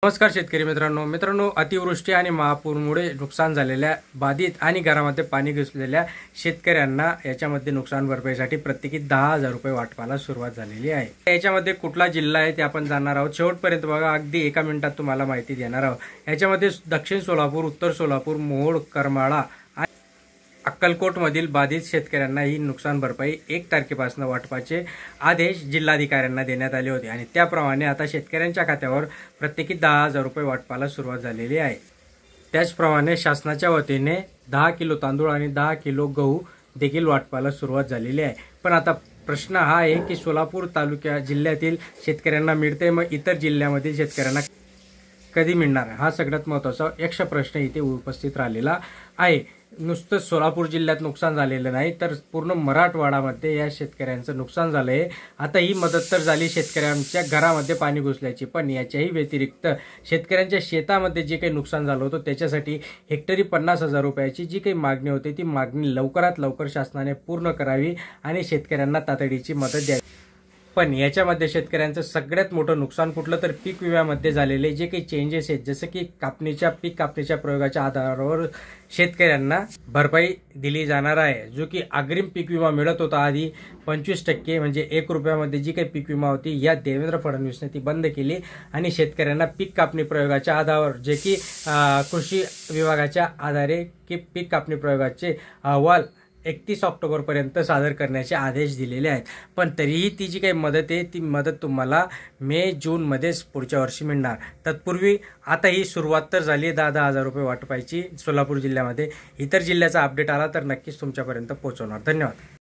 नमस्कार शेतकरी मित्रांनो, अतिवृष्टी आणि महापूरमुळे नुकसान झालेल्या बाधित आणि घरामध्ये पाणी घुसलेल्या शेतकऱ्यांना याच्यामध्ये नुकसान भरपाईसाठी प्रत्येकी 10,000 रुपये वाटपाला सुरुवात झालेली आहे। याच्यामध्ये कुठला जिल्हा आहे ते आपण जाणणार आहोत। शेवटपर्यंत बघा, अगदी 1 मिनिटात तुम्हाला माहिती देणार आहोत। याच्यामध्ये दक्षिण सोलापूर, उत्तर सोलापूर, मोहोळ, करमाळा, अक्कलकोटमधील बाधित शेतकऱ्यांना ही नुकसान भरपाई 1 तारखेपासून वाटपाचे आदेश जिल्हाधिकाऱ्यांना देण्यात आले होते आणि त्याप्रमाणे आता शेतकऱ्यांच्या खात्यावर प्रत्येकी 10,000 रुपये वाटपाला सुरुवात झालेली आहे। त्याचप्रमाणे शासनाच्या वतीने 10 किलो तांदूळ आणि 10 किलो गहू देखील वाटपाला सुरुवात झालेली आहे। पण आता प्रश्न हा आहे की सोलापूर तालुक्या जिल्ह्यातील शेतकऱ्यांना मिळते, मग इतर जिल्ह्यामधील शेतकऱ्यांना कधी मिळणार, हा सगळ्यात महत्त्वाचा यक्ष प्रश्न इथे उपस्थित राहिलेला आहे। नुसतं सोलापूर जिल्ह्यात नुकसान झालेलं नाही, तर पूर्ण मराठवाड्यामध्ये या शेतकऱ्यांचं नुकसान झालं आहे। आता ही मदत तर झाली शेतकऱ्यांच्या घरामध्ये पाणी घुसल्याची, पण याच्याही व्यतिरिक्त शेतकऱ्यांच्या शेतामध्ये जे काही नुकसान झालं होतं त्याच्यासाठी हेक्टरी 50,000 रुपयाची जी काही मागणी होती ती मागणी लवकरात लवकर शासनाने पूर्ण करावी आणि शेतकऱ्यांना तातडीची मदत द्यावी। पण याच्यामध्ये शेतकऱ्यांचं सगळ्यात मोठं नुकसान कुठलं, तर पीक विम्यामध्ये झालेले जे काही चेंजेस आहेत, जसं की पीक कापणीच्या प्रयोगाच्या आधारावर शेतकऱ्यांना भरपाई दिली जाणार आहे। जो की अग्रिम पीक विमा मिळत होता आधी 25% म्हणजे 1 रुपयामध्ये जी काही पीक विमा होती, या देवेंद्र फडणवीसने ती बंद केली आणि शेतकऱ्यांना पीक कापणी प्रयोगाच्या आधारावर जे की कृषी विभागाच्या आधारे की पीक कापणी प्रयोगाचे अहवाल 31 ऑक्टोबरपर्यंत सादर करण्याचे आदेश दिलेले आहेत। पण तरीही ती जी काही मदत आहे ती मदत तुम्हाला मे-जूनमध्येच पुढच्या वर्षी मिळणार। तत्पूर्वी आता ही सुरुवात तर झाली 10,000 रुपये वाटपायची सोलापूर जिल्ह्यामध्ये। इतर जिल्ह्याचा अपडेट आला तर नक्कीच तुमच्यापर्यंत पोहोचवणार। धन्यवाद।